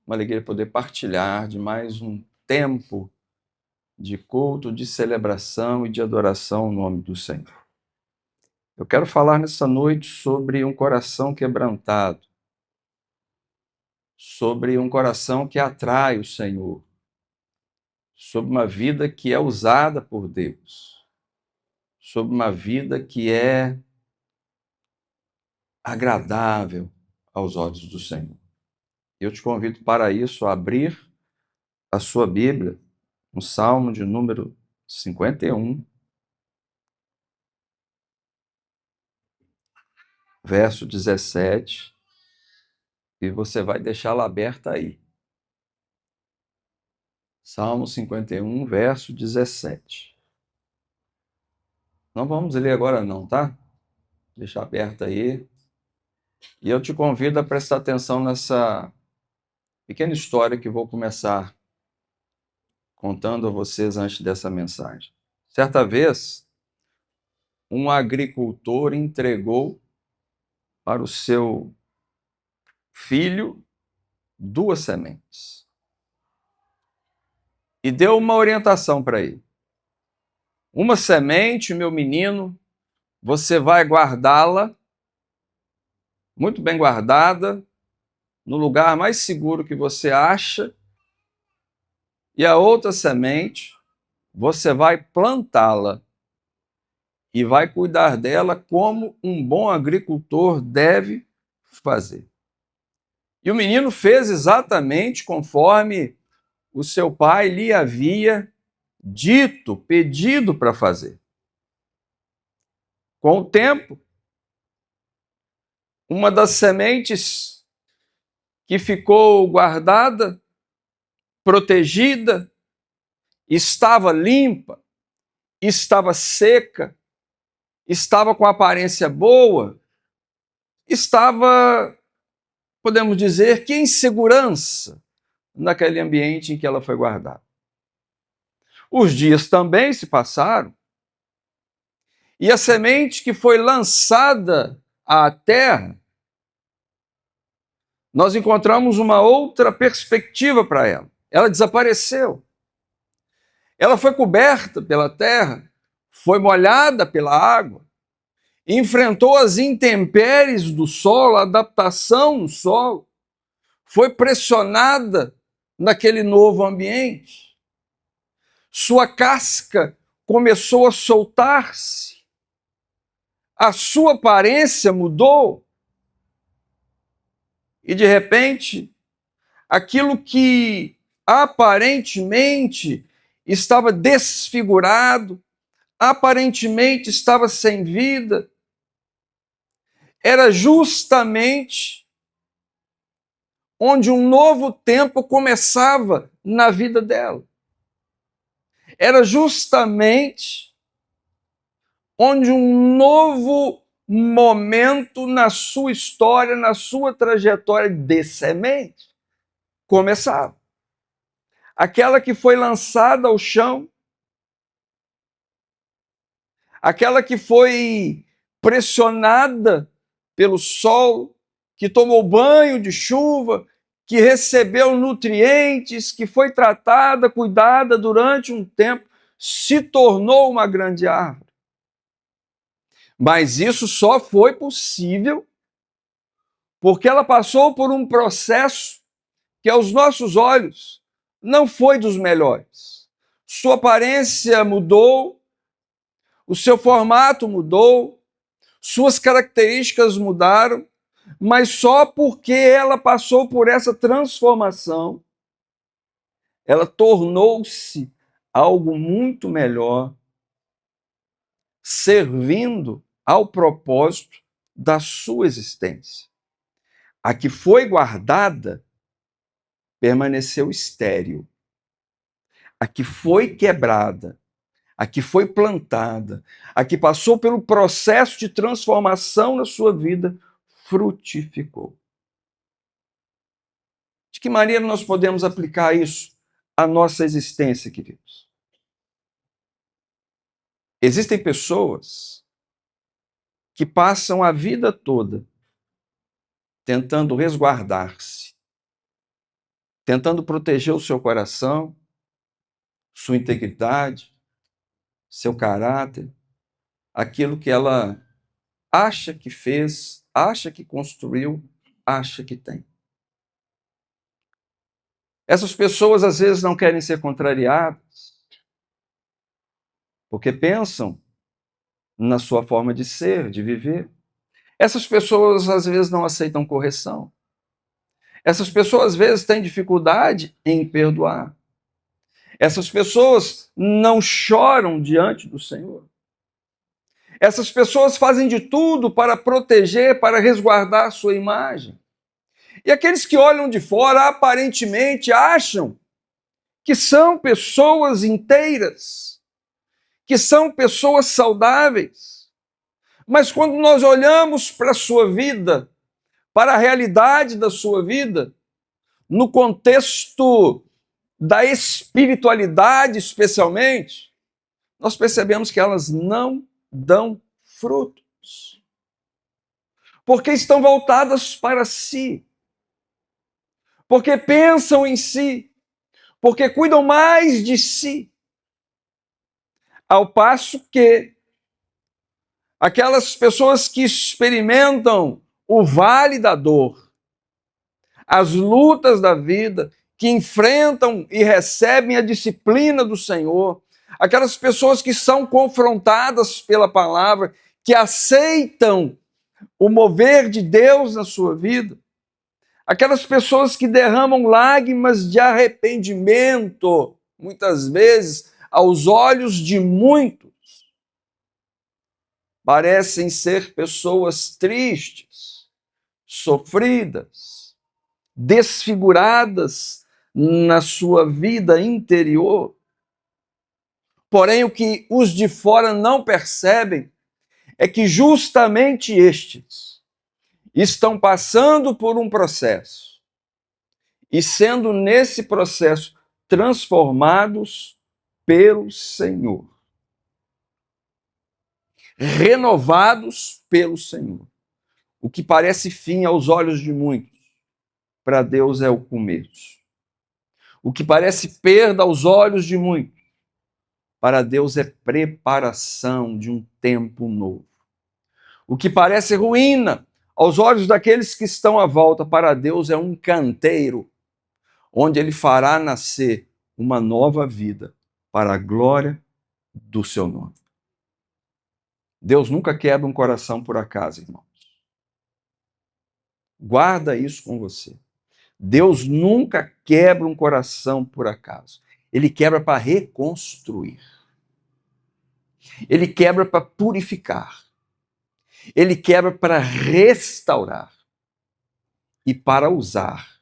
Uma alegria poder partilhar de mais um tempo de culto, de celebração e de adoração ao nome do Senhor. Eu quero falar nessa noite sobre um coração quebrantado, sobre um coração que atrai o Senhor, sobre uma vida que é usada por Deus, sobre uma vida que é agradável aos olhos do Senhor. Eu te convido para isso a abrir a sua Bíblia no Salmo de número 51, verso 17, e você vai deixá-la aberta aí. Salmo 51, verso 17. Não vamos ler agora não, tá? Deixa aberta aí. E eu te convido a prestar atenção nessa pequena história que vou começar contando a vocês antes dessa mensagem. Certa vez, um agricultor entregou para o seu filho 2 sementes. E deu uma orientação para ele. Uma semente, meu menino, você vai guardá-la, muito bem guardada, no lugar mais seguro que você acha, e a outra semente, você vai plantá-la e vai cuidar dela como um bom agricultor deve fazer. E o menino fez exatamente conforme o seu pai lhe havia dito, pedido para fazer. Com o tempo, uma das sementes que ficou guardada, protegida, estava limpa, estava seca, estava com aparência boa, estava, podemos dizer, que em segurança naquele ambiente em que ela foi guardada. Os dias também se passaram e a semente que foi lançada à terra, nós encontramos uma outra perspectiva para ela. Ela desapareceu. Ela foi coberta pela terra, foi molhada pela água, enfrentou as intempéries do solo, a adaptação no solo, foi pressionada naquele novo ambiente. Sua casca começou a soltar-se, a sua aparência mudou, e de repente, aquilo que aparentemente estava desfigurado, aparentemente estava sem vida, era justamente onde um novo tempo começava na vida dela. Era justamente onde um novo momento na sua história, na sua trajetória de semente, começava. Aquela que foi lançada ao chão, aquela que foi pressionada pelo sol, que tomou banho de chuva, que recebeu nutrientes, que foi tratada, cuidada durante um tempo, se tornou uma grande árvore. Mas isso só foi possível porque ela passou por um processo que, aos nossos olhos, não foi dos melhores. Sua aparência mudou, o seu formato mudou, suas características mudaram, mas só porque ela passou por essa transformação, ela tornou-se algo muito melhor, servindo ao propósito da sua existência. A que foi guardada permaneceu estéril. A que foi quebrada, a que foi plantada, a que passou pelo processo de transformação na sua vida, frutificou. De que maneira nós podemos aplicar isso à nossa existência, queridos? Existem pessoas que passam a vida toda tentando resguardar-se, tentando proteger o seu coração, sua integridade, seu caráter, aquilo que ela acha que fez, acha que construiu, acha que tem. Essas pessoas às vezes não querem ser contrariadas, porque pensam na sua forma de ser, de viver. Essas pessoas às vezes não aceitam correção. Essas pessoas às vezes têm dificuldade em perdoar. Essas pessoas não choram diante do Senhor. Essas pessoas fazem de tudo para proteger, para resguardar sua imagem. E aqueles que olham de fora aparentemente acham que são pessoas inteiras, que são pessoas saudáveis. Mas quando nós olhamos para a sua vida, para a realidade da sua vida, no contexto da espiritualidade especialmente, nós percebemos que elas não dão frutos. Porque estão voltadas para si. Porque pensam em si. Porque cuidam mais de si. Ao passo que aquelas pessoas que experimentam o vale da dor, as lutas da vida, que enfrentam e recebem a disciplina do Senhor, aquelas pessoas que são confrontadas pela palavra, que aceitam o mover de Deus na sua vida, aquelas pessoas que derramam lágrimas de arrependimento, muitas vezes, aos olhos de muitos, parecem ser pessoas tristes, sofridas, desfiguradas na sua vida interior. Porém, o que os de fora não percebem é que justamente estes estão passando por um processo e sendo nesse processo transformados pelo Senhor, renovados pelo Senhor. O que parece fim aos olhos de muitos, para Deus é o começo. O que parece perda aos olhos de muitos, para Deus é preparação de um tempo novo. O que parece ruína aos olhos daqueles que estão à volta, para Deus é um canteiro, onde Ele fará nascer uma nova vida para a glória do seu nome. Deus nunca quebra um coração por acaso, irmãos. Guarda isso com você. Deus nunca quebra um coração por acaso. Ele quebra para reconstruir. Ele quebra para purificar. Ele quebra para restaurar e para usar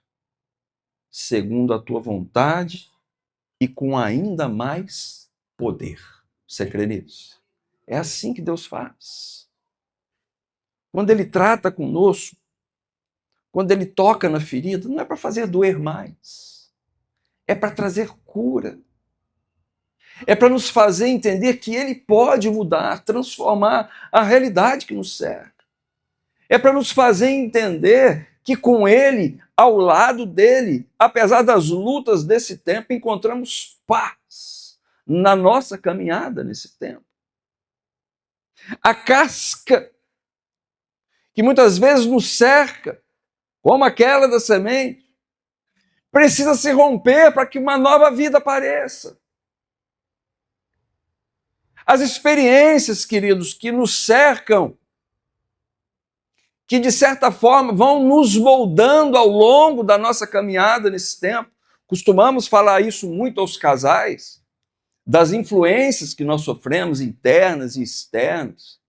segundo a tua vontade e com ainda mais poder. Você crê nisso? É assim que Deus faz. Quando Ele trata conosco, quando Ele toca na ferida, não é para fazer doer mais. É para trazer cura. É para nos fazer entender que Ele pode mudar, transformar a realidade que nos cerca. É para nos fazer entender que com Ele, ao lado dele, apesar das lutas desse tempo, encontramos paz na nossa caminhada nesse tempo. A casca que muitas vezes nos cerca, como aquela da semente, precisa se romper para que uma nova vida apareça. As experiências, queridos, que nos cercam, que de certa forma vão nos moldando ao longo da nossa caminhada nesse tempo. Costumamos falar isso muito aos casais, das influências que nós sofremos, internas e externas.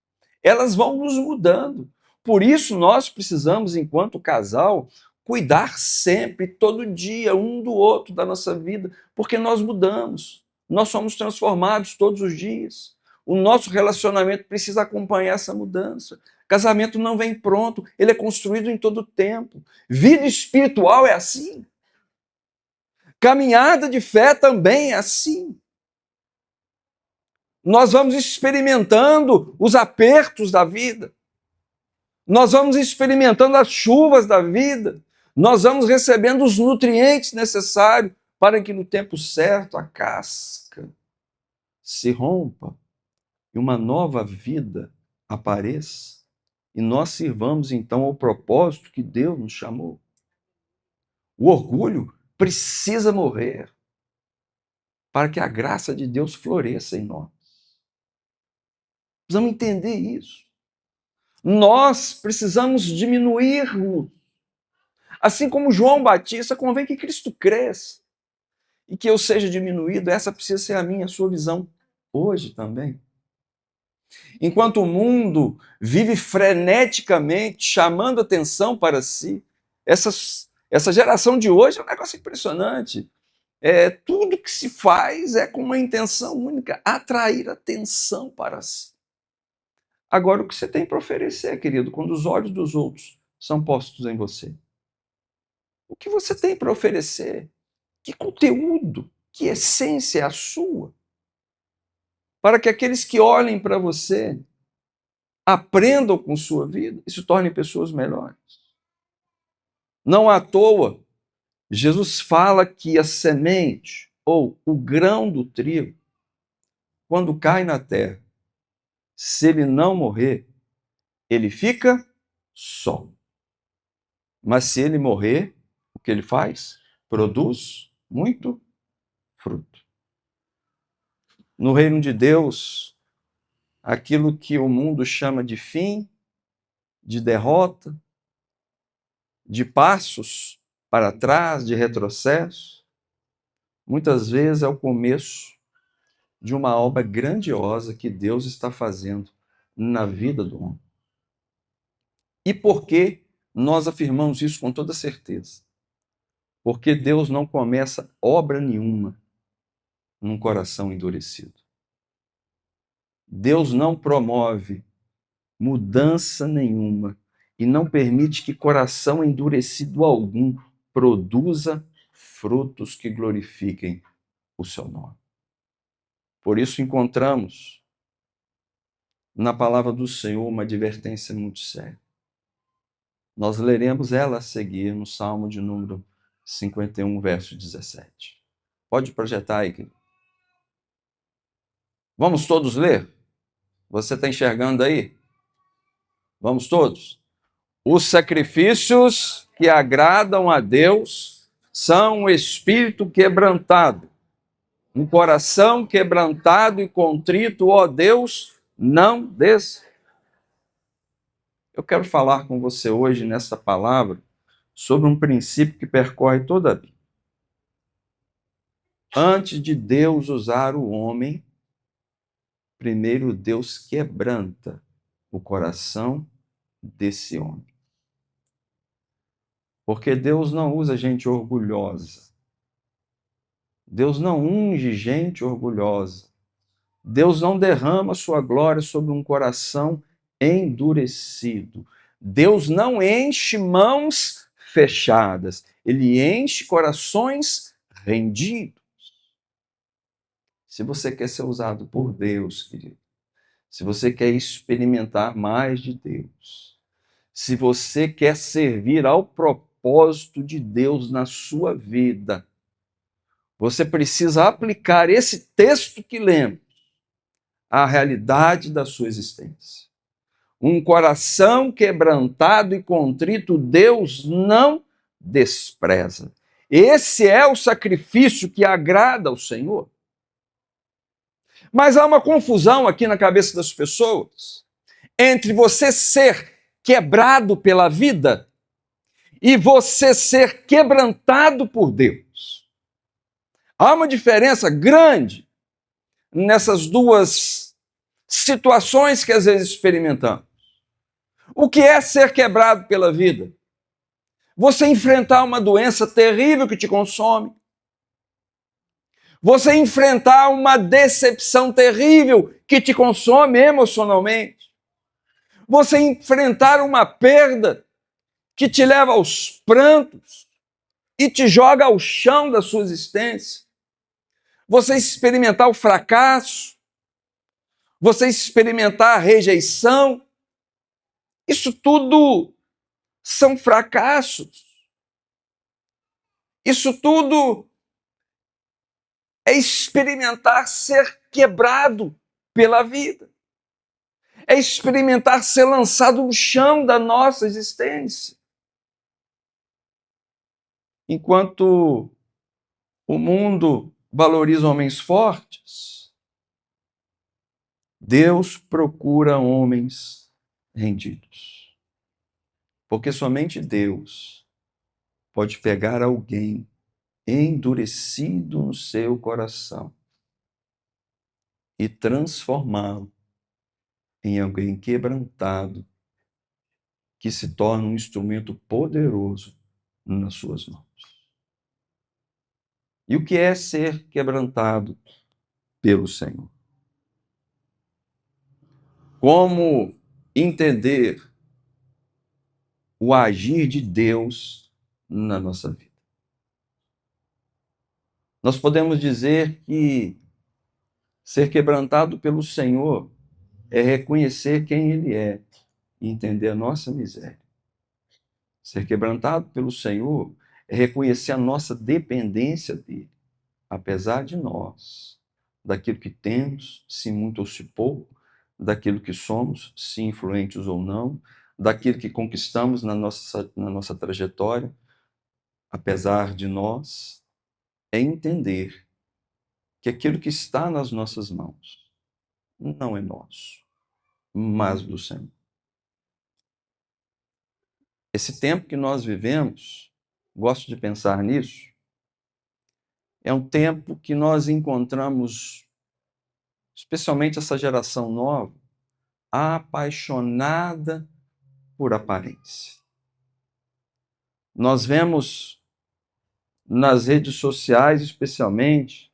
Elas vão nos mudando. Por isso nós precisamos, enquanto casal, cuidar sempre, todo dia, um do outro da nossa vida, porque nós mudamos, nós somos transformados todos os dias. O nosso relacionamento precisa acompanhar essa mudança. Casamento não vem pronto, ele é construído em todo o tempo. Vida espiritual é assim. Caminhada de fé também é assim. Nós vamos experimentando os apertos da vida. Nós vamos experimentando as chuvas da vida. Nós vamos recebendo os nutrientes necessários para que no tempo certo a casca se rompa e uma nova vida apareça e nós sirvamos então ao propósito que Deus nos chamou. O orgulho precisa morrer para que a graça de Deus floresça em nós. Precisamos entender isso. Nós precisamos diminuirmos. Assim como João Batista, convém que Cristo cresça e que eu seja diminuído. Essa precisa ser a sua visão hoje também. Enquanto o mundo vive freneticamente chamando atenção para si, essa geração de hoje é um negócio impressionante. Tudo que se faz é com uma intenção única, atrair atenção para si. Agora, o que você tem para oferecer, querido, quando os olhos dos outros são postos em você? O que você tem para oferecer? Que conteúdo, que essência é a sua? Para que aqueles que olhem para você aprendam com sua vida e se tornem pessoas melhores. Não à toa, Jesus fala que a semente ou o grão do trigo, quando cai na terra, se ele não morrer, ele fica só. Mas se ele morrer, o que ele faz? Produz muito fruto. No reino de Deus, aquilo que o mundo chama de fim, de derrota, de passos para trás, de retrocesso, muitas vezes é o começo de uma obra grandiosa que Deus está fazendo na vida do homem. E por que nós afirmamos isso com toda certeza? Porque Deus não começa obra nenhuma num coração endurecido. Deus não promove mudança nenhuma e não permite que coração endurecido algum produza frutos que glorifiquem o seu nome. Por isso encontramos na palavra do Senhor uma advertência muito séria. Nós leremos ela a seguir no Salmo de número 51, verso 17. Pode projetar aí, querido. Vamos todos ler? Você está enxergando aí? Vamos todos? Os sacrifícios que agradam a Deus são um espírito quebrantado, um coração quebrantado e contrito, ó Deus, não des. Eu quero falar com você hoje nessa palavra sobre um princípio que percorre toda a Bíblia. Antes de Deus usar o homem, primeiro Deus quebranta o coração desse homem. Porque Deus não usa gente orgulhosa. Deus não unge gente orgulhosa. Deus não derrama sua glória sobre um coração endurecido. Deus não enche mãos fechadas. Ele enche corações rendidos. Se você quer ser usado por Deus, querido, se você quer experimentar mais de Deus, se você quer servir ao propósito de Deus na sua vida, você precisa aplicar esse texto que lemos à realidade da sua existência. Um coração quebrantado e contrito, Deus não despreza. Esse é o sacrifício que agrada ao Senhor. Mas há uma confusão aqui na cabeça das pessoas entre você ser quebrado pela vida e você ser quebrantado por Deus. Há uma diferença grande nessas duas situações que às vezes experimentamos. O que é ser quebrado pela vida? Você enfrentar uma doença terrível que te consome. Você enfrentar uma decepção terrível que te consome emocionalmente. Você enfrentar uma perda que te leva aos prantos e te joga ao chão da sua existência. Você experimentar o fracasso, você experimentar a rejeição. Isso tudo são fracassos Isso tudo é experimentar ser quebrado pela vida. É experimentar ser lançado no chão da nossa existência. Enquanto o mundo valoriza homens fortes, Deus procura homens rendidos. Porque somente Deus pode pegar alguém endurecido no seu coração e transformá-lo em alguém quebrantado, que se torna um instrumento poderoso nas suas mãos. E o que é ser quebrantado pelo Senhor? Como entender o agir de Deus na nossa vida? Nós podemos dizer que ser quebrantado pelo Senhor é reconhecer quem Ele é e entender a nossa miséria. Ser quebrantado pelo Senhor é reconhecer a nossa dependência dele, apesar de nós, daquilo que temos, se muito ou se pouco, daquilo que somos, se influentes ou não, daquilo que conquistamos na nossa trajetória, apesar de nós, é entender que aquilo que está nas nossas mãos não é nosso, mas do Senhor. Esse tempo que nós vivemos, gosto de pensar nisso, é um tempo que nós encontramos, especialmente essa geração nova, apaixonada por aparência. Nós vemos nas redes sociais, especialmente,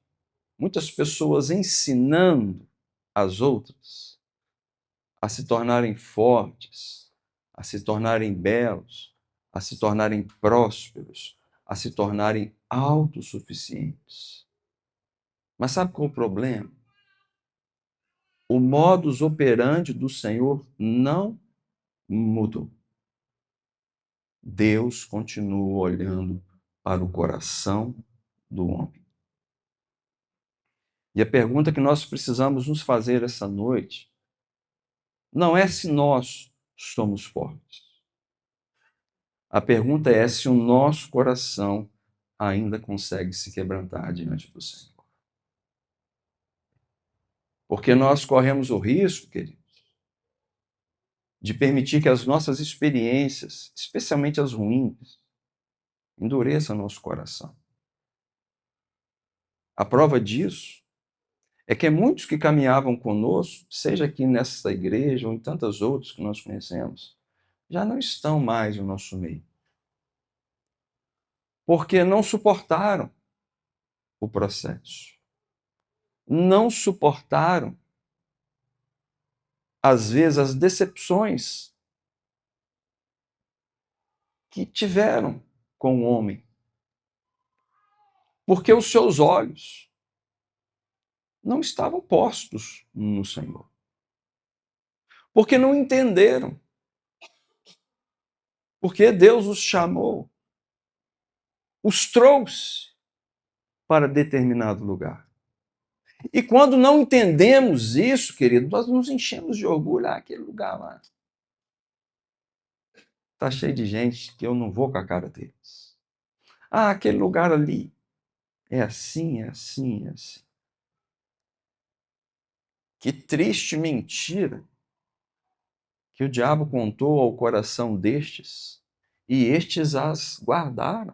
muitas pessoas ensinando as outras a se tornarem fortes, a se tornarem belos, a se tornarem prósperos, a se tornarem autossuficientes. Mas sabe qual é o problema? O modus operandi do Senhor não mudou. Deus continua olhando para o coração do homem. E a pergunta que nós precisamos nos fazer essa noite não é se nós somos fortes. A pergunta é se o nosso coração ainda consegue se quebrantar diante do Senhor. Porque nós corremos o risco, queridos, de permitir que as nossas experiências, especialmente as ruins, endureçam nosso coração. A prova disso é que muitos que caminhavam conosco, seja aqui nessa igreja ou em tantas outras que nós conhecemos, já não estão mais no nosso meio. Porque não suportaram o processo. Não suportaram, às vezes, as decepções que tiveram com o homem. Porque os seus olhos não estavam postos no Senhor. Porque não entenderam. Porque Deus os chamou, os trouxe para determinado lugar. E quando não entendemos isso, querido, nós nos enchemos de orgulho. Ah, aquele lugar lá está cheio de gente que eu não vou com a cara deles. Ah, aquele lugar ali é assim, é assim, é assim. Que triste mentira que o diabo contou ao coração destes, e estes as guardaram.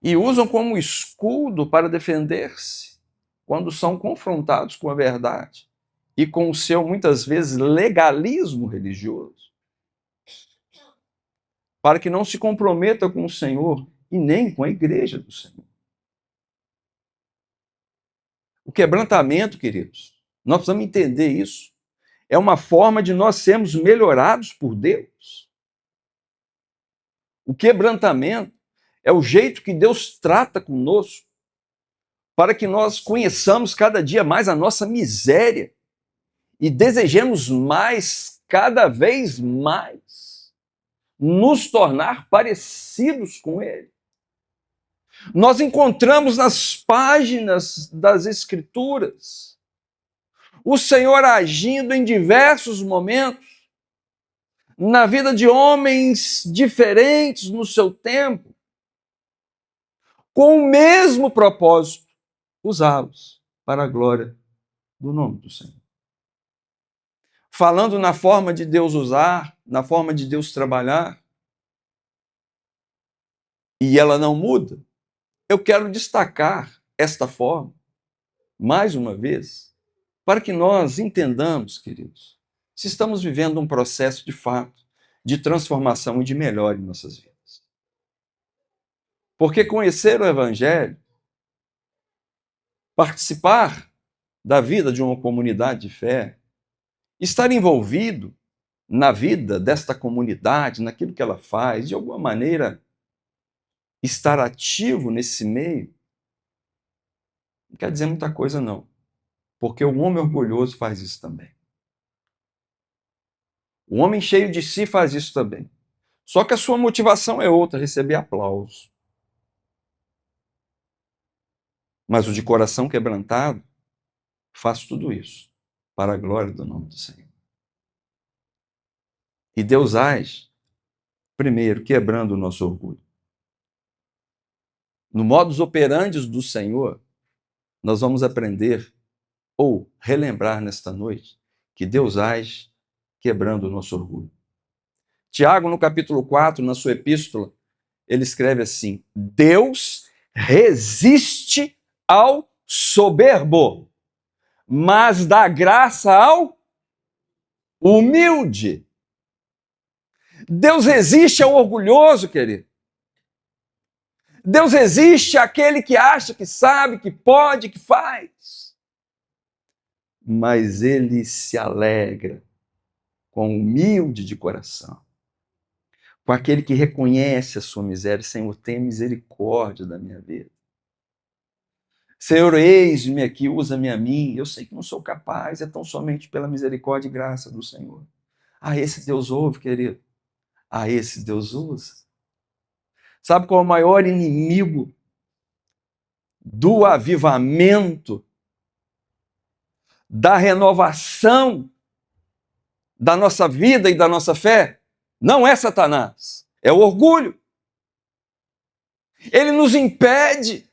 E usam como escudo para defender-se quando são confrontados com a verdade e com o seu, muitas vezes, legalismo religioso, para que não se comprometa com o Senhor e nem com a igreja do Senhor. O quebrantamento, queridos, nós precisamos entender isso, é uma forma de nós sermos melhorados por Deus. O quebrantamento é o jeito que Deus trata conosco para que nós conheçamos cada dia mais a nossa miséria e desejemos mais, cada vez mais, nos tornar parecidos com Ele. Nós encontramos nas páginas das Escrituras o Senhor agindo em diversos momentos na vida de homens diferentes no seu tempo, com o mesmo propósito, usá-los para a glória do nome do Senhor. Falando na forma de Deus usar, na forma de Deus trabalhar, e ela não muda, eu quero destacar esta forma, mais uma vez, para que nós entendamos, queridos, se estamos vivendo um processo de fato, de transformação e de melhora em nossas vidas. Porque conhecer o Evangelho, participar da vida de uma comunidade de fé, estar envolvido na vida desta comunidade, naquilo que ela faz, de alguma maneira, estar ativo nesse meio, não quer dizer muita coisa, não. Porque o homem orgulhoso faz isso também. O homem cheio de si faz isso também. Só que a sua motivação é outra, receber aplauso. Mas o de coração quebrantado faz tudo isso para a glória do nome do Senhor. E Deus age, primeiro, quebrando o nosso orgulho. No modus operandi do Senhor, nós vamos aprender ou relembrar nesta noite que Deus age quebrando o nosso orgulho. Tiago, no capítulo 4, na sua epístola, ele escreve assim: Deus resiste ao soberbo, mas dá graça ao humilde. Deus resiste ao orgulhoso, querido. Deus resiste àquele que acha que sabe, que pode, que faz. Mas ele se alegra com o humilde de coração, com aquele que reconhece a sua miséria. Senhor, tenha misericórdia da minha vida. Senhor, eis-me aqui, usa-me a mim. Eu sei que não sou capaz, é tão somente pela misericórdia e graça do Senhor. Ah, esse Deus ouve, querido. Ah, esse Deus usa. Sabe qual é o maior inimigo do avivamento, da renovação da nossa vida e da nossa fé? Não é Satanás, é o orgulho. Ele nos impede,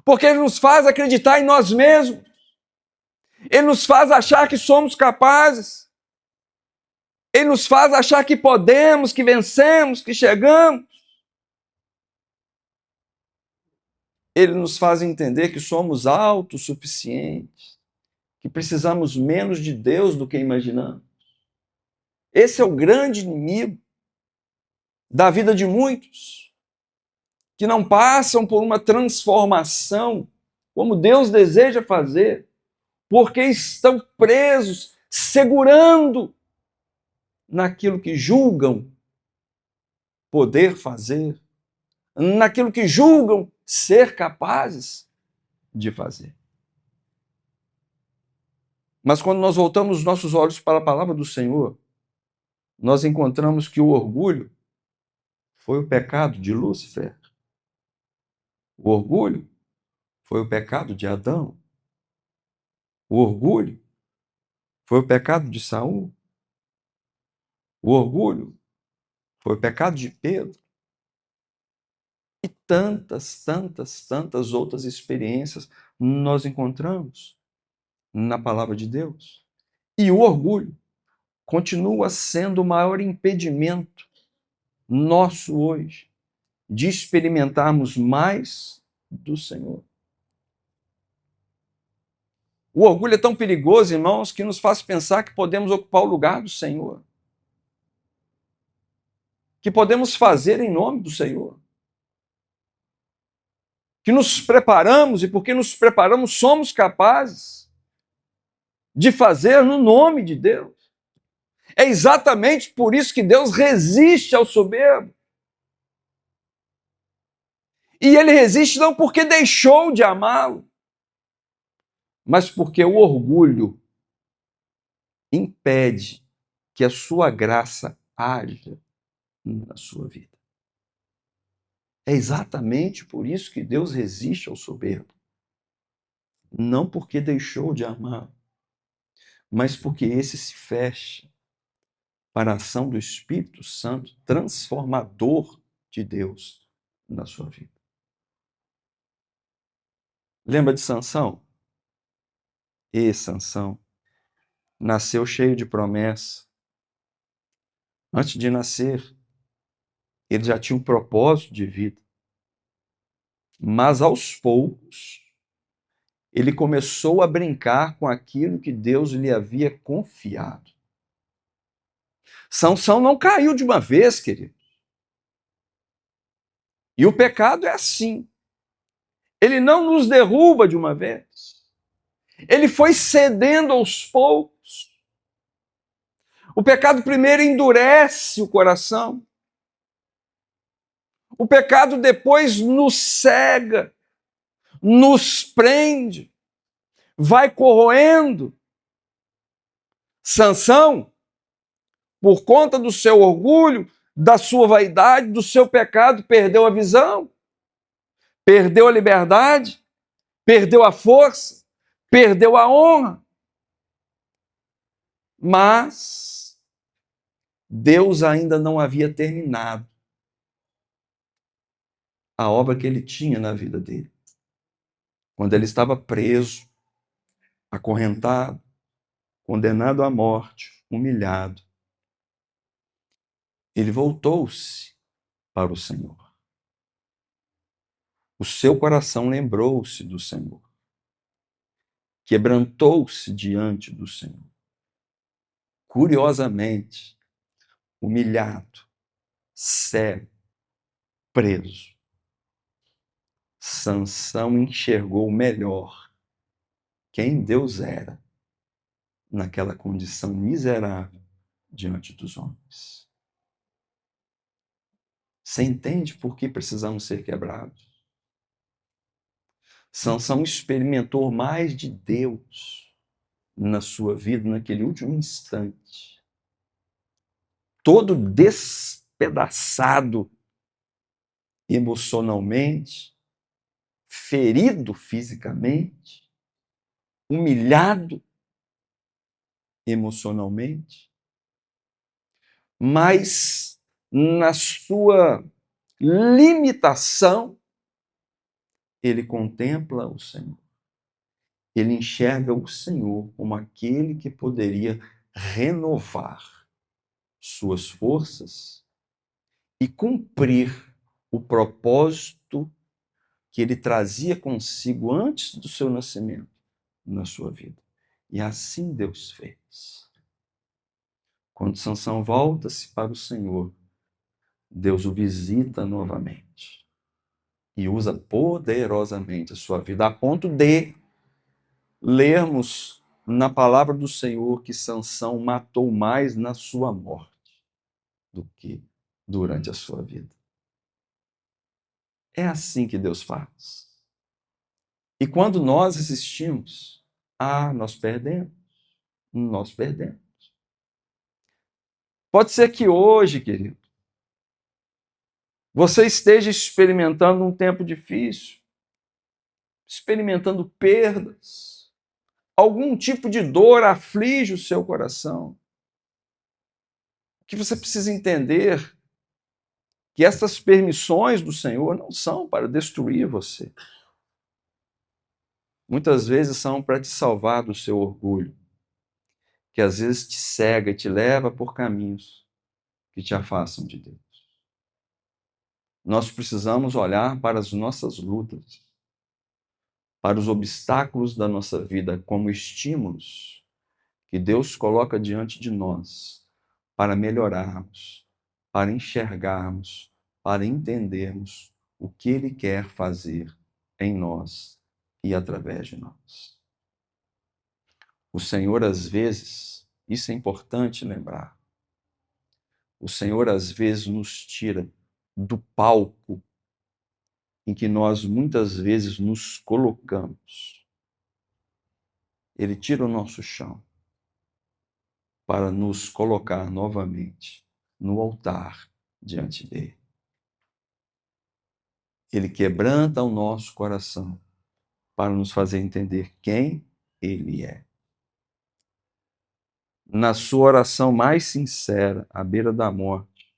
porque ele nos faz acreditar em nós mesmos. Ele nos faz achar que somos capazes. Ele nos faz achar que podemos, que vencemos, que chegamos. Ele nos faz entender que somos autossuficientes, que precisamos menos de Deus do que imaginamos. Esse é o grande inimigo da vida de muitos, que não passam por uma transformação como Deus deseja fazer, porque estão presos, segurando naquilo que julgam poder fazer, naquilo que julgam ser capazes de fazer. Mas quando nós voltamos os nossos olhos para a palavra do Senhor, nós encontramos que o orgulho foi o pecado de Lúcifer. O orgulho foi o pecado de Adão. O orgulho foi o pecado de Saul. O orgulho foi o pecado de Pedro. E tantas outras experiências nós encontramos na palavra de Deus. E o orgulho continua sendo o maior impedimento nosso hoje de experimentarmos mais do Senhor. O orgulho é tão perigoso, irmãos, que nos faz pensar que podemos ocupar o lugar do Senhor, que podemos fazer em nome do Senhor, que nos preparamos e porque nos preparamos somos capazes de fazer no nome de Deus. É exatamente por isso que Deus resiste ao soberbo. E ele resiste não porque deixou de amá-lo, mas porque o orgulho impede que a sua graça haja na sua vida. É exatamente por isso que Deus resiste ao soberbo. Não porque deixou de amar, mas porque esse se fecha para a ação do Espírito Santo transformador de Deus na sua vida. Lembra de Sansão? Sansão nasceu cheio de promessa. Antes de nascer, ele já tinha um propósito de vida. Mas aos poucos, ele começou a brincar com aquilo que Deus lhe havia confiado. Sansão não caiu de uma vez, querido. E o pecado é assim. Ele não nos derruba de uma vez. Ele foi cedendo aos poucos. O pecado primeiro endurece o coração. O pecado depois nos cega, nos prende, vai corroendo. Sansão, por conta do seu orgulho, da sua vaidade, do seu pecado, perdeu a visão, perdeu a liberdade, perdeu a força, perdeu a honra. Mas Deus ainda não havia terminado a obra que ele tinha na vida dele. Quando ele estava preso, acorrentado, condenado à morte, humilhado, ele voltou-se para o Senhor. O seu coração lembrou-se do Senhor. Quebrantou-se diante do Senhor. Curiosamente, humilhado, cego, preso, Sansão enxergou melhor quem Deus era naquela condição miserável diante dos homens. Você entende por que precisamos ser quebrados? Sansão experimentou mais de Deus na sua vida naquele último instante. Todo despedaçado emocionalmente, ferido fisicamente, humilhado emocionalmente, mas na sua limitação, ele contempla o Senhor. Ele enxerga o Senhor como aquele que poderia renovar suas forças e cumprir o propósito que ele trazia consigo antes do seu nascimento na sua vida. E assim Deus fez. Quando Sansão volta-se para o Senhor, Deus o visita novamente e usa poderosamente a sua vida, a ponto de lermos na palavra do Senhor que Sansão matou mais na sua morte do que durante a sua vida. É assim que Deus faz. E quando nós existimos, nós perdemos. Nós perdemos. Pode ser que hoje, querido, você esteja experimentando um tempo difícil, experimentando perdas, algum tipo de dor aflige o seu coração. O que você precisa entender que essas permissões do Senhor não são para destruir você. Muitas vezes são para te salvar do seu orgulho, que às vezes te cega e te leva por caminhos que te afastam de Deus. Nós precisamos olhar para as nossas lutas, para os obstáculos da nossa vida como estímulos que Deus coloca diante de nós para melhorarmos, para enxergarmos, para entendermos o que Ele quer fazer em nós e através de nós. O Senhor, às vezes, isso é importante lembrar, o Senhor, às vezes, nos tira do palco em que nós muitas vezes nos colocamos. Ele tira o nosso chão para nos colocar novamente no altar diante dele. Ele quebranta o nosso coração para nos fazer entender quem Ele é. Na sua oração mais sincera, à beira da morte,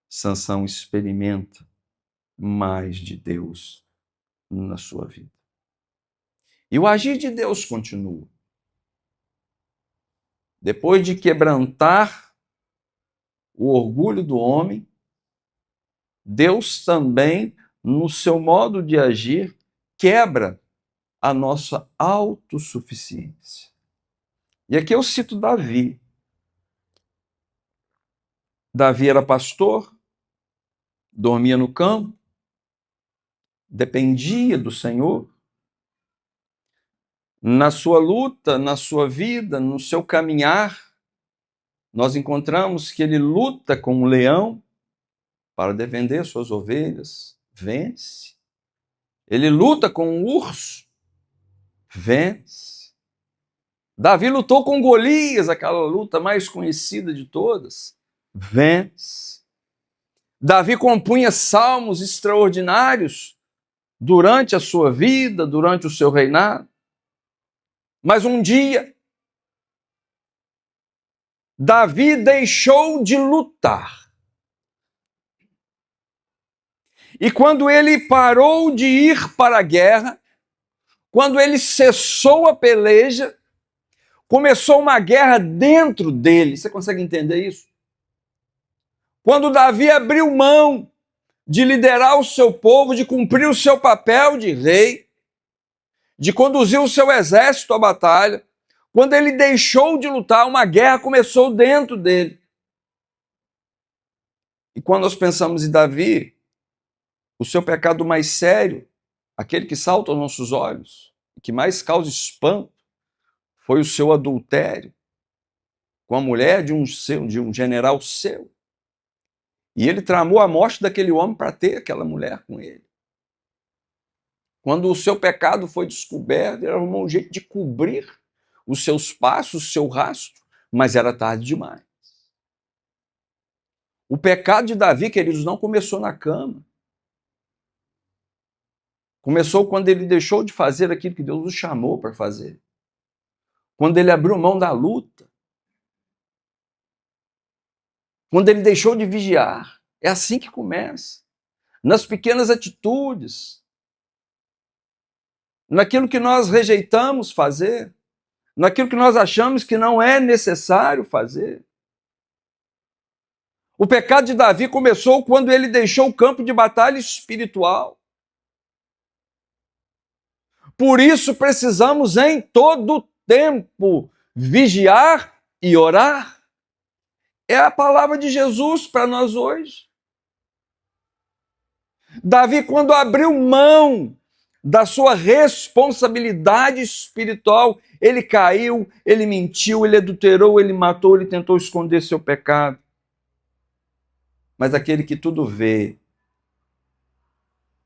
Sansão experimenta mais de Deus na sua vida. E o agir de Deus continua. Depois de quebrantar o orgulho do homem, Deus também, no seu modo de agir, quebra a nossa autossuficiência. E aqui eu cito Davi. Davi era pastor, dormia no campo, dependia do Senhor. Na sua luta, na sua vida, no seu caminhar, nós encontramos que ele luta com um leão para defender suas ovelhas, vence. Ele luta com um urso, vence. Davi lutou com Golias, aquela luta mais conhecida de todas, vence. Davi compunha salmos extraordinários durante a sua vida, durante o seu reinado. Mas um dia, Davi deixou de lutar. E quando ele parou de ir para a guerra, quando ele cessou a peleja, começou uma guerra dentro dele. Você consegue entender isso? Quando Davi abriu mão de liderar o seu povo, de cumprir o seu papel de rei, de conduzir o seu exército à batalha, quando ele deixou de lutar, uma guerra começou dentro dele. E quando nós pensamos em Davi, o seu pecado mais sério, aquele que salta aos nossos olhos, que mais causa espanto, foi o seu adultério com a mulher de um general seu. E ele tramou a morte daquele homem para ter aquela mulher com ele. Quando o seu pecado foi descoberto, ele arrumou um jeito de cobrir os seus passos, o seu rastro, mas era tarde demais. O pecado de Davi, queridos, não começou na cama. Começou quando ele deixou de fazer aquilo que Deus o chamou para fazer. Quando ele abriu mão da luta. Quando ele deixou de vigiar. É assim que começa. Nas pequenas atitudes. Naquilo que nós rejeitamos fazer. Naquilo que nós achamos que não é necessário fazer. O pecado de Davi começou quando ele deixou o campo de batalha espiritual. Por isso precisamos em todo tempo vigiar e orar. É a palavra de Jesus para nós hoje. Davi, quando abriu mão da sua responsabilidade espiritual, ele caiu, ele mentiu, ele adulterou, ele matou, ele tentou esconder seu pecado. Mas aquele que tudo vê,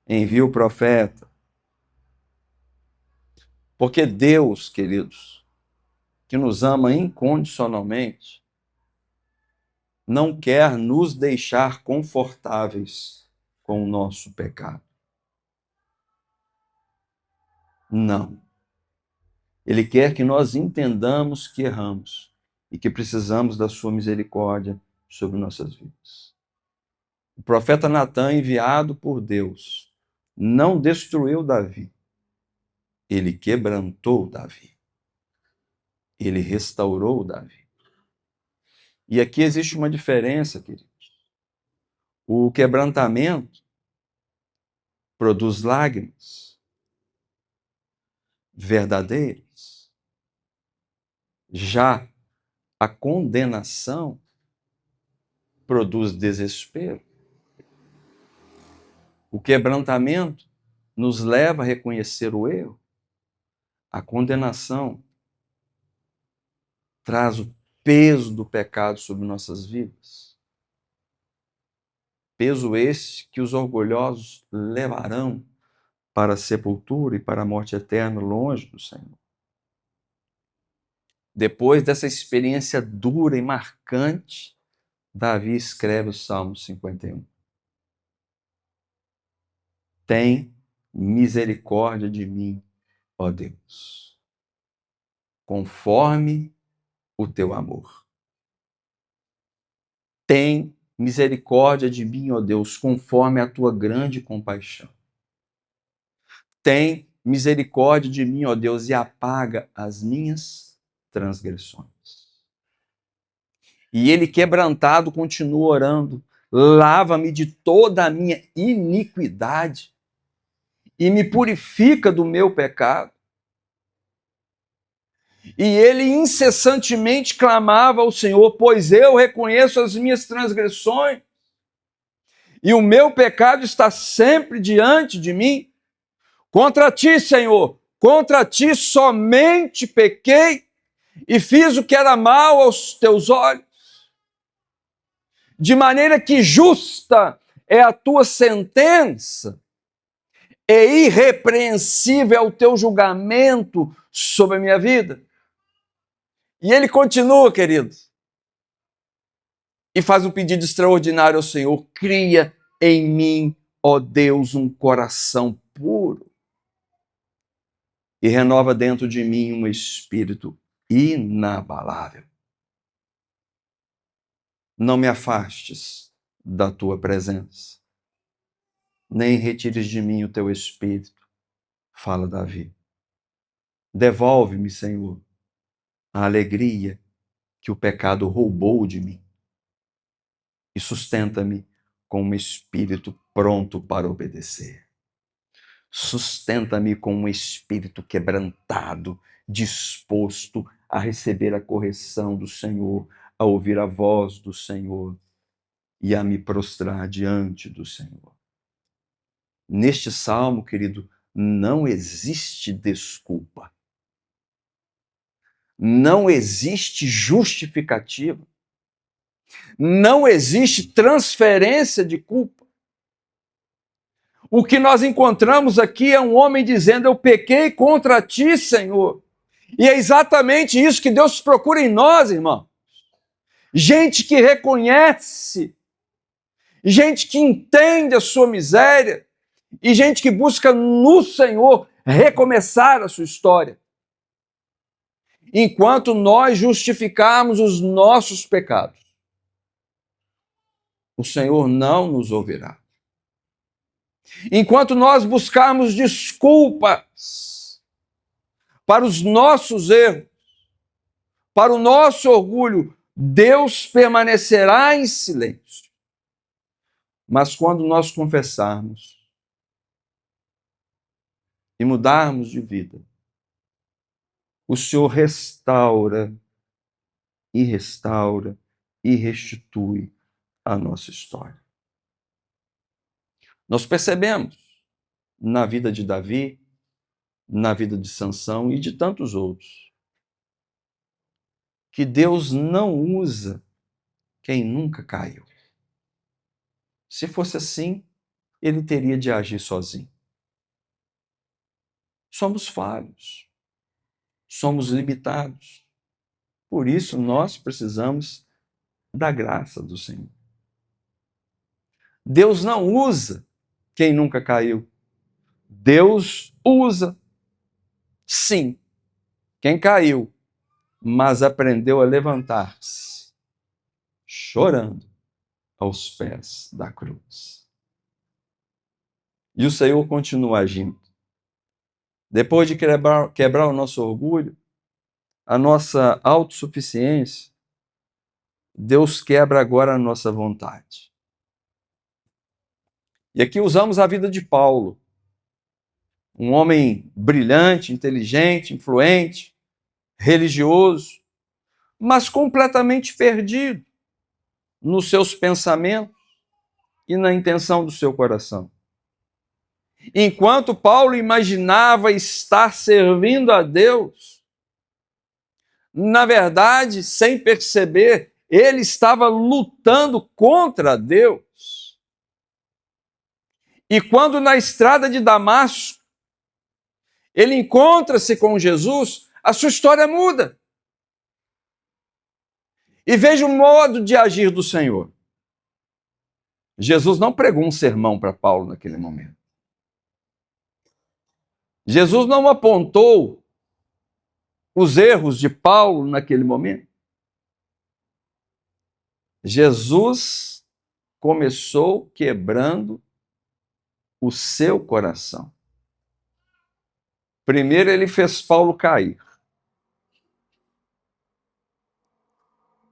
envia o profeta. Porque Deus, queridos, que nos ama incondicionalmente, não quer nos deixar confortáveis com o nosso pecado. Não. Ele quer que nós entendamos que erramos e que precisamos da sua misericórdia sobre nossas vidas. O profeta Natã, enviado por Deus, não destruiu Davi. Ele quebrantou Davi. Ele restaurou Davi. E aqui existe uma diferença, queridos. O quebrantamento produz lágrimas verdadeiras. Já a condenação produz desespero. O quebrantamento nos leva a reconhecer o erro. A condenação traz o peso do pecado sobre nossas vidas. Peso esse que os orgulhosos levarão para a sepultura e para a morte eterna longe do Senhor. Depois dessa experiência dura e marcante, Davi escreve o Salmo 51. Tem misericórdia de mim, ó Deus, conforme o teu amor. Tem misericórdia de mim, ó Deus, conforme a tua grande compaixão. Tem misericórdia de mim, ó Deus, e apaga as minhas transgressões. E ele, quebrantado, continua orando: lava-me de toda a minha iniquidade e me purifica do meu pecado. E ele incessantemente clamava ao Senhor: pois eu reconheço as minhas transgressões e o meu pecado está sempre diante de mim. Contra ti, Senhor, contra ti somente pequei e fiz o que era mal aos teus olhos, de maneira que justa é a tua sentença e irrepreensível é o teu julgamento sobre a minha vida. E ele continua, queridos, e faz um pedido extraordinário ao Senhor: cria em mim, ó Deus, um coração puro e renova dentro de mim um espírito inabalável. Não me afastes da tua presença, nem retires de mim o teu espírito, fala Davi. Devolve-me, Senhor, a alegria que o pecado roubou de mim e sustenta-me com um espírito pronto para obedecer. Sustenta-me com um espírito quebrantado, disposto a receber a correção do Senhor, a ouvir a voz do Senhor e a me prostrar diante do Senhor. Neste salmo, querido, não existe desculpa. Não existe justificativa. Não existe transferência de culpa. O que nós encontramos aqui é um homem dizendo: eu pequei contra ti, Senhor. E é exatamente isso que Deus procura em nós, irmão. Gente que reconhece, gente que entende a sua miséria e gente que busca no Senhor recomeçar a sua história. Enquanto nós justificarmos os nossos pecados, o Senhor não nos ouvirá. Enquanto nós buscarmos desculpas para os nossos erros, para o nosso orgulho, Deus permanecerá em silêncio. Mas quando nós confessarmos e mudarmos de vida, o Senhor restaura e restaura e restitui a nossa história. Nós percebemos na vida de Davi, na vida de Sansão e de tantos outros, que Deus não usa quem nunca caiu. Se fosse assim, ele teria de agir sozinho. Somos falhos, somos limitados. Por isso, nós precisamos da graça do Senhor. Deus não usa quem nunca caiu. Deus usa, sim, quem caiu, mas aprendeu a levantar-se, chorando aos pés da cruz. E o Senhor continua agindo. Depois de quebrar o nosso orgulho, a nossa autossuficiência, Deus quebra agora a nossa vontade. E aqui usamos a vida de Paulo, um homem brilhante, inteligente, influente, religioso, mas completamente perdido nos seus pensamentos e na intenção do seu coração. Enquanto Paulo imaginava estar servindo a Deus, na verdade, sem perceber, ele estava lutando contra Deus. E quando na estrada de Damasco, ele encontra-se com Jesus, a sua história muda. E veja o modo de agir do Senhor. Jesus não pregou um sermão para Paulo naquele momento. Jesus não apontou os erros de Paulo naquele momento. Jesus começou quebrando o seu coração. Primeiro ele fez Paulo cair.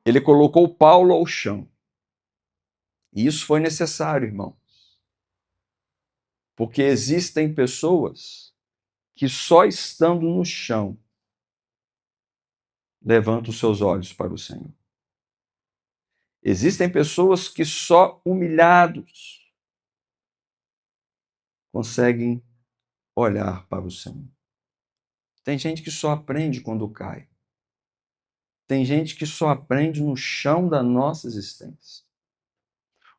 Ele colocou Paulo ao chão. E isso foi necessário, irmão. Porque existem pessoas que só estando no chão levantam os seus olhos para o Senhor. Existem pessoas que só humilhados conseguem olhar para o Senhor. Tem gente que só aprende quando cai. Tem gente que só aprende no chão da nossa existência.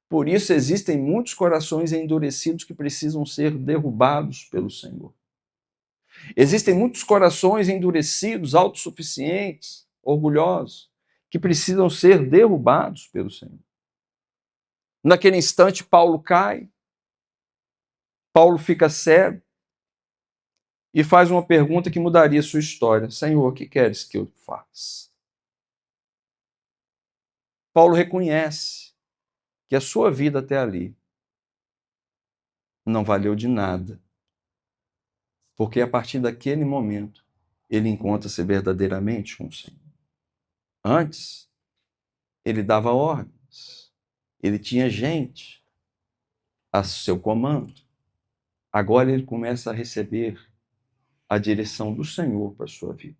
Por isso existem muitos corações endurecidos que precisam ser derrubados pelo Senhor. Existem muitos corações endurecidos, autossuficientes, orgulhosos, que precisam ser derrubados pelo Senhor. Naquele instante, Paulo cai, Paulo fica cego e faz uma pergunta que mudaria sua história. Senhor, o que queres que eu faça? Paulo reconhece que a sua vida até ali não valeu de nada, porque a partir daquele momento ele encontra-se verdadeiramente com o Senhor. Antes, ele dava ordens, ele tinha gente a seu comando. Agora ele começa a receber a direção do Senhor para a sua vida.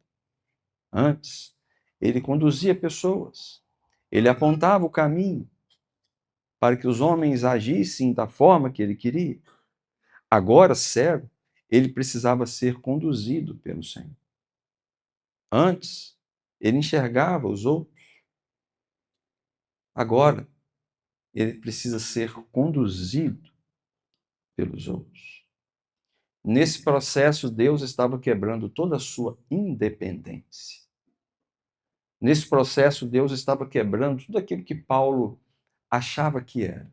Antes, ele conduzia pessoas, ele apontava o caminho para que os homens agissem da forma que ele queria. Agora, cego, ele precisava ser conduzido pelo Senhor. Antes, ele enxergava os outros. Agora, ele precisa ser conduzido pelos outros. Nesse processo, Deus estava quebrando toda a sua independência. Nesse processo, Deus estava quebrando tudo aquilo que Paulo achava que era.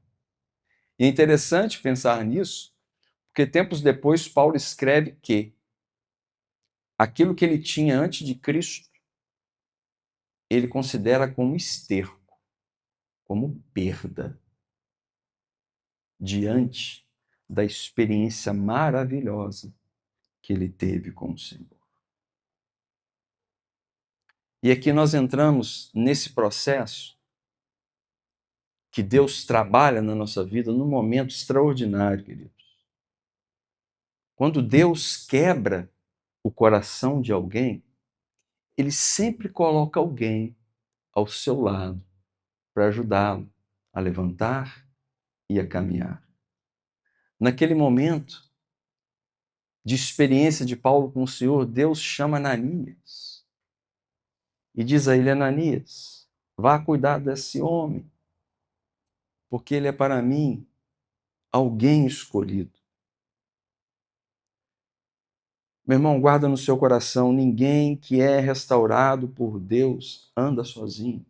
E é interessante pensar nisso, porque tempos depois Paulo escreve que aquilo que ele tinha antes de Cristo, ele considera como esterco, como perda, diante da experiência maravilhosa que ele teve com o Senhor. E aqui nós entramos nesse processo que Deus trabalha na nossa vida num momento extraordinário, queridos. Quando Deus quebra o coração de alguém, ele sempre coloca alguém ao seu lado para ajudá-lo a levantar e a caminhar. Naquele momento de experiência de Paulo com o Senhor, Deus chama Ananias e diz a ele: Ananias, vá cuidar desse homem, porque ele é para mim alguém escolhido. Meu irmão, guarda no seu coração, ninguém que é restaurado por Deus anda sozinho.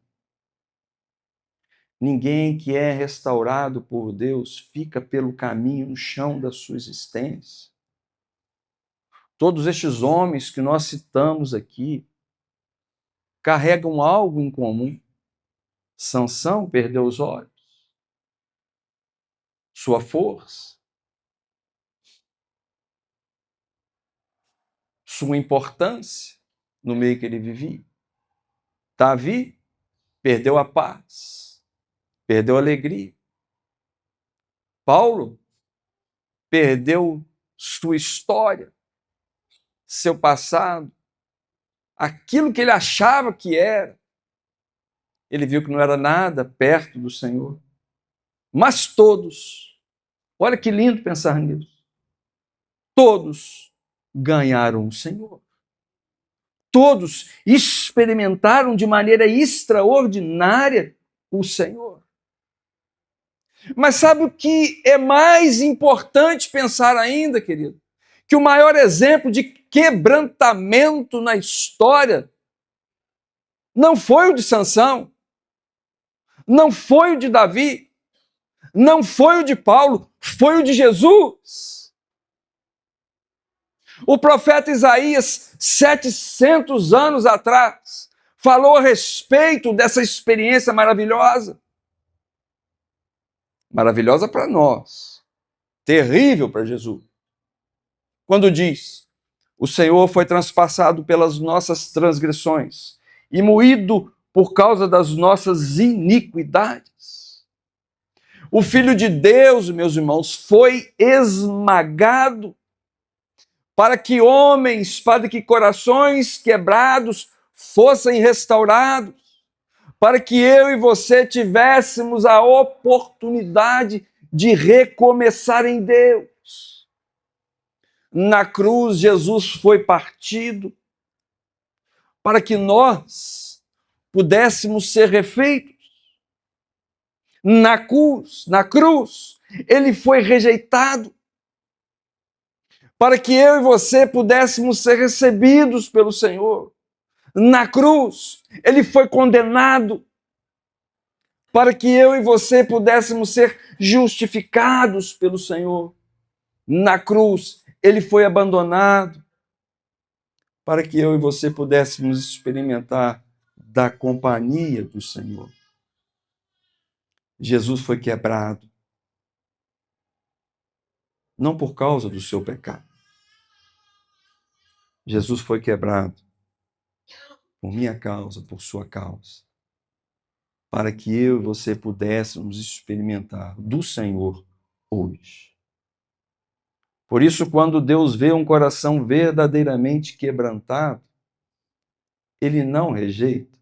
Ninguém que é restaurado por Deus fica pelo caminho, no chão da sua existência. Todos estes homens que nós citamos aqui carregam algo em comum. Sansão perdeu os olhos, sua força, sua importância no meio que ele vivia. Davi perdeu a paz, perdeu a alegria. Paulo perdeu sua história, seu passado, aquilo que ele achava que era. Ele viu que não era nada perto do Senhor. Mas todos, olha que lindo pensar nisso, todos ganharam o Senhor. Todos experimentaram de maneira extraordinária o Senhor. Mas sabe o que é mais importante pensar ainda, querido? Que o maior exemplo de quebrantamento na história não foi o de Sansão, não foi o de Davi, não foi o de Paulo, foi o de Jesus. O profeta Isaías, 700 anos atrás, falou a respeito dessa experiência maravilhosa. Maravilhosa para nós, terrível para Jesus. Quando diz: o Senhor foi transpassado pelas nossas transgressões e moído por causa das nossas iniquidades. O Filho de Deus, meus irmãos, foi esmagado para que homens, para que corações quebrados fossem restaurados, para que eu e você tivéssemos a oportunidade de recomeçar em Deus. Na cruz, Jesus foi partido para que nós pudéssemos ser refeitos. Na cruz, ele foi rejeitado para que eu e você pudéssemos ser recebidos pelo Senhor. Na cruz, ele foi condenado para que eu e você pudéssemos ser justificados pelo Senhor. Na cruz, ele foi abandonado para que eu e você pudéssemos experimentar da companhia do Senhor. Jesus foi quebrado, não por causa do seu pecado. Jesus foi quebrado por minha causa, por sua causa, para que eu e você pudéssemos experimentar do Senhor hoje. Por isso, quando Deus vê um coração verdadeiramente quebrantado, ele não rejeita.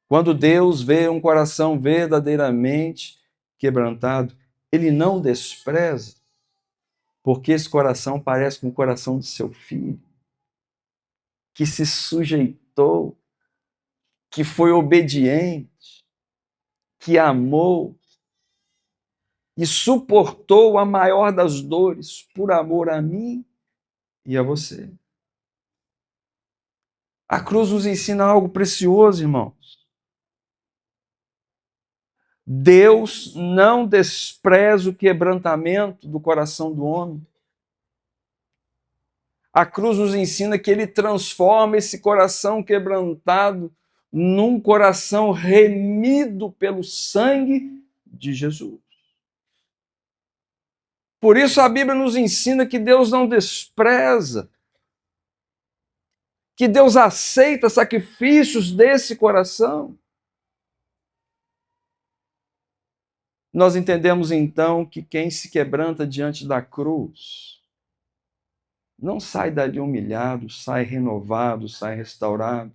Quando Deus vê um coração verdadeiramente quebrantado, ele não despreza, porque esse coração parece com o coração de seu filho, que se sujeitou, que foi obediente, que amou e suportou a maior das dores por amor a mim e a você. A cruz nos ensina algo precioso, irmãos. Deus não despreza o quebrantamento do coração do homem. A cruz nos ensina que ele transforma esse coração quebrantado num coração remido pelo sangue de Jesus. Por isso a Bíblia nos ensina que Deus não despreza, que Deus aceita sacrifícios desse coração. Nós entendemos então que quem se quebranta diante da cruz não sai dali humilhado, sai renovado, sai restaurado.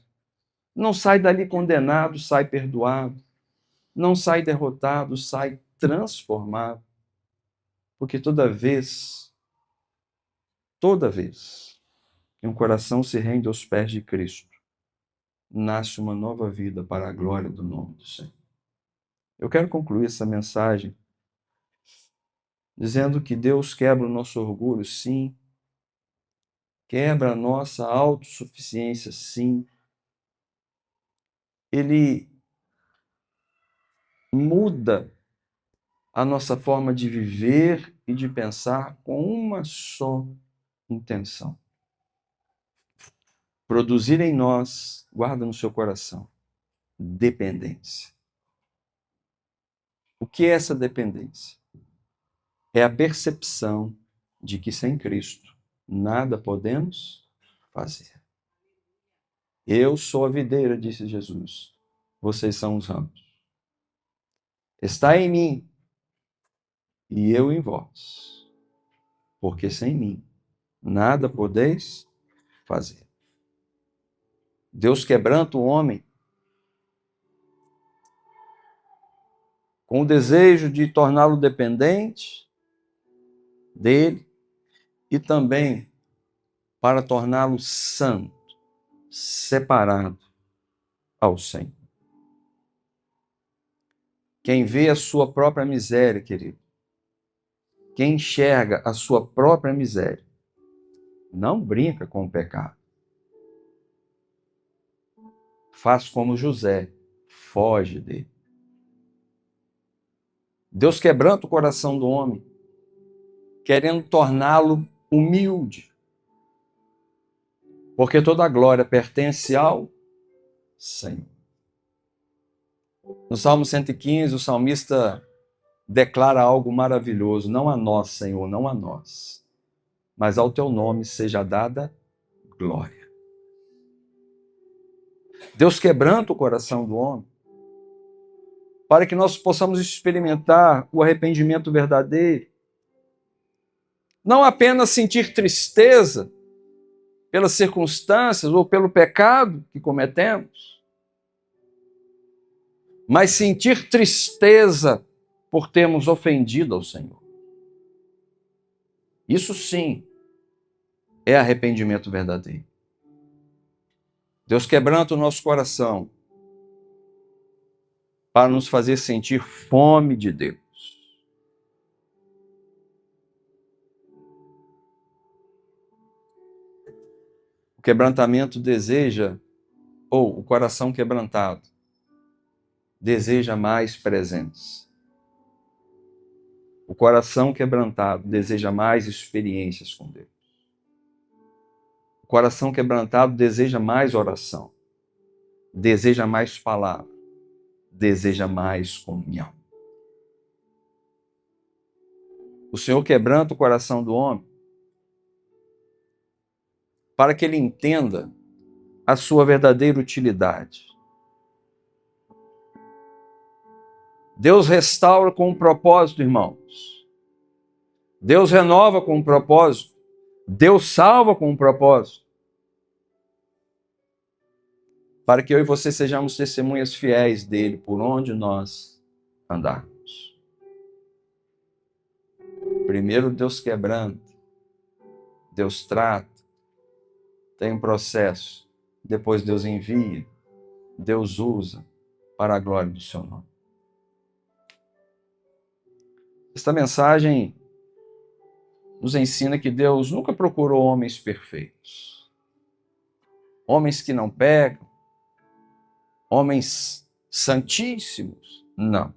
Não sai dali condenado, sai perdoado. Não sai derrotado, sai transformado. Porque toda vez que um coração se rende aos pés de Cristo, nasce uma nova vida para a glória do nome do Senhor. Eu quero concluir essa mensagem dizendo que Deus quebra o nosso orgulho, sim. Quebra a nossa autossuficiência, sim. Ele muda a nossa forma de viver e de pensar com uma só intenção: produzir em nós, guarda no seu coração, dependência. O que é essa dependência? É a percepção de que sem Cristo nada podemos fazer. Eu sou a videira, disse Jesus. Vocês são os ramos. Está em mim e eu em vós. Porque sem mim nada podeis fazer. Deus quebranta o homem com o desejo de torná-lo dependente dele e também para torná-lo santo, separado ao Senhor. Quem vê a sua própria miséria, querido, quem enxerga a sua própria miséria, não brinca com o pecado. Faz como José, foge dele. Deus quebranta o coração do homem, querendo torná-lo humilde, porque toda a glória pertence ao Senhor. No Salmo 115, o salmista declara algo maravilhoso: não a nós, Senhor, não a nós, mas ao teu nome seja dada glória. Deus quebranta o coração do homem para que nós possamos experimentar o arrependimento verdadeiro. Não apenas sentir tristeza pelas circunstâncias ou pelo pecado que cometemos, mas sentir tristeza por termos ofendido ao Senhor. Isso sim é arrependimento verdadeiro. Deus quebranta o nosso coração para nos fazer sentir fome de Deus. O quebrantamento deseja, ou o coração quebrantado, deseja mais presença. O coração quebrantado deseja mais experiências com Deus. O coração quebrantado deseja mais oração, deseja mais palavra, deseja mais comunhão. O Senhor quebranta o coração do homem para que ele entenda a sua verdadeira utilidade. Deus restaura com um propósito, irmãos. Deus renova com um propósito. Deus salva com um propósito. Para que eu e você sejamos testemunhas fiéis dele por onde nós andarmos. Primeiro Deus quebranta, Deus trata, tem um processo, depois Deus envia, Deus usa para a glória do seu nome. Esta mensagem nos ensina que Deus nunca procurou homens perfeitos. Homens que não pecam, homens santíssimos. Não.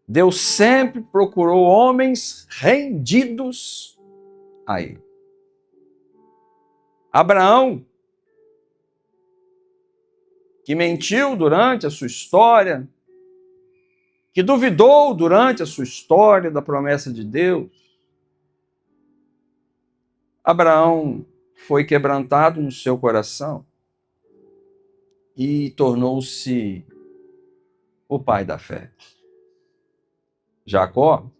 Deus sempre procurou homens rendidos a Ele. Abraão, que mentiu durante a sua história, que duvidou durante a sua história da promessa de Deus, Abraão foi quebrantado no seu coração e tornou-se o pai da fé. Jacó,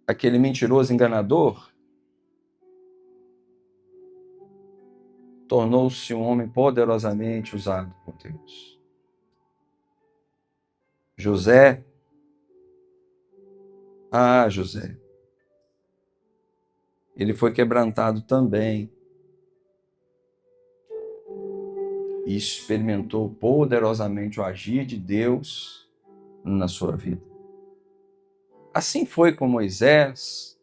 aquele mentiroso enganador, tornou-se um homem poderosamente usado por Deus. José, José, ele foi quebrantado também e experimentou poderosamente o agir de Deus na sua vida. Assim foi com Moisés,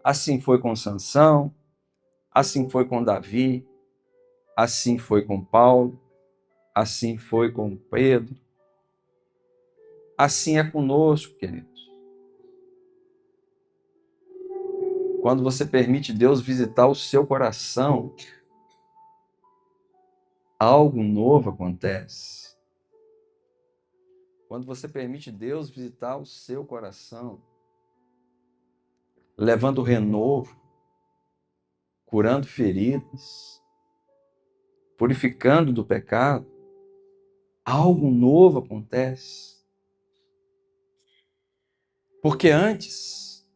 assim foi com Sansão, assim foi com Davi, assim foi com Paulo, assim foi com Pedro. Assim é conosco, queridos. Quando você permite Deus visitar o seu coração, algo novo acontece. Quando você permite Deus visitar o seu coração, levando renovo, curando feridas, purificando do pecado, algo novo acontece. Porque antes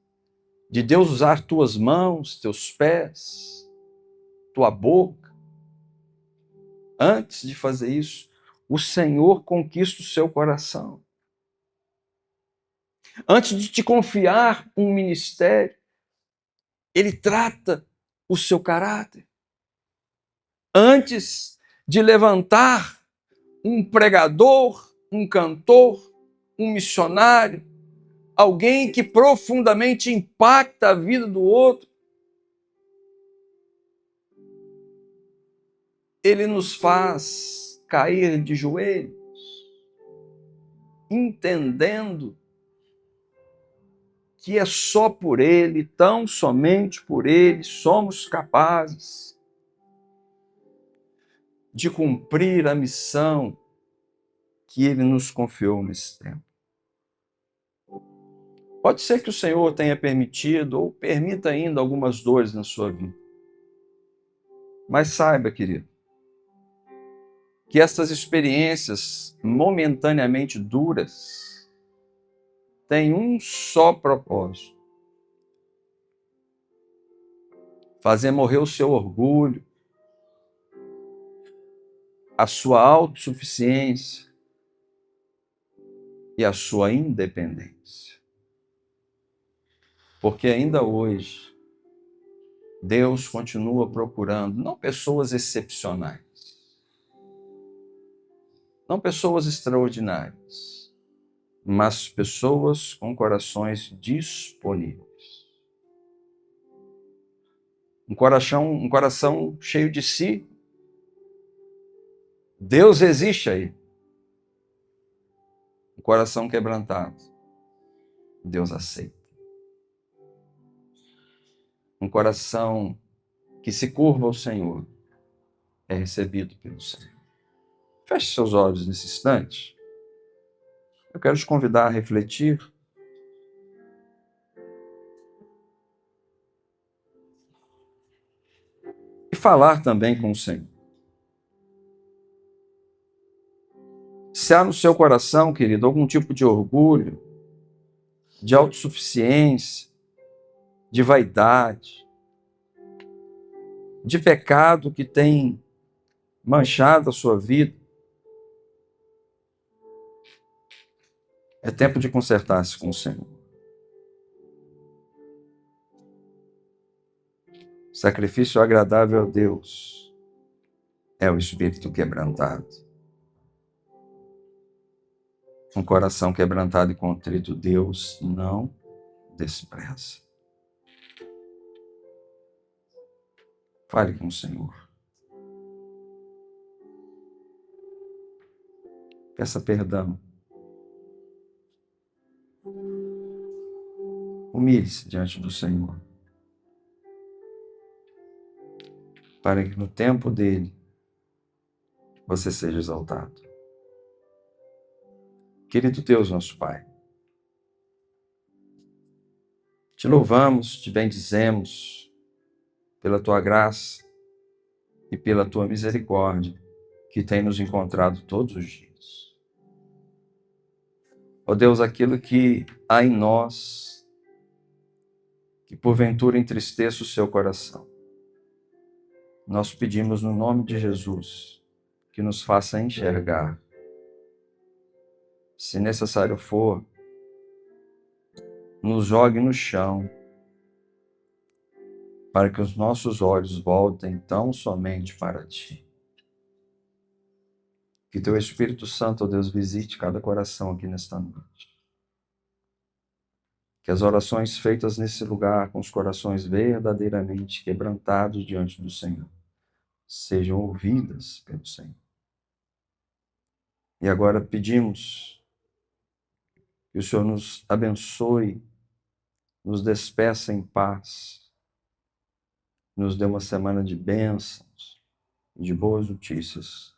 de Deus usar tuas mãos, teus pés, tua boca, antes de fazer isso, o Senhor conquista o seu coração. Antes de te confiar um ministério, Ele trata o seu caráter. Antes de levantar um pregador, um cantor, um missionário, alguém que profundamente impacta a vida do outro, Ele nos faz cair de joelhos, entendendo que é só por Ele, tão somente por Ele, somos capazes de cumprir a missão que Ele nos confiou nesse tempo. Pode ser que o Senhor tenha permitido ou permita ainda algumas dores na sua vida. Mas saiba, querido, que essas experiências momentaneamente duras têm um só propósito: fazer morrer o seu orgulho, a sua autossuficiência e a sua independência. Porque ainda hoje, Deus continua procurando não pessoas excepcionais, não pessoas extraordinárias, mas pessoas com corações disponíveis. Um coração cheio de si. Deus existe aí. Um coração quebrantado. Deus aceita. Um coração que se curva ao Senhor é recebido pelo Senhor. Feche seus olhos nesse instante. Eu quero te convidar a refletir e falar também com o Senhor. Se há no seu coração, querido, algum tipo de orgulho, de autossuficiência, de vaidade, de pecado que tem manchado a sua vida, é tempo de consertar-se com o Senhor. Sacrifício agradável a Deus é o espírito quebrantado. Um coração quebrantado e contrito, Deus não despreza. Fale com o Senhor. Peça perdão. Humilhe-se diante do Senhor, para que no tempo dele você seja exaltado. Querido Deus, nosso Pai, te louvamos, te bendizemos pela tua graça e pela tua misericórdia que tem nos encontrado todos os dias. Ó Deus, aquilo que há em nós, que porventura entristeça o seu coração, nós pedimos no nome de Jesus que nos faça enxergar. Se necessário for, nos jogue no chão, para que os nossos olhos voltem tão somente para ti. Que teu Espírito Santo, ó Deus, visite cada coração aqui nesta noite. Que as orações feitas nesse lugar, com os corações verdadeiramente quebrantados diante do Senhor, sejam ouvidas pelo Senhor. E agora pedimos que o Senhor nos abençoe, nos despeça em paz, nos dê uma semana de bênçãos, de boas notícias,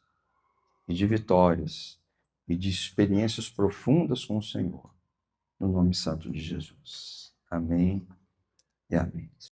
e de vitórias, e de experiências profundas com o Senhor, no nome santo de Jesus. Amém e amém.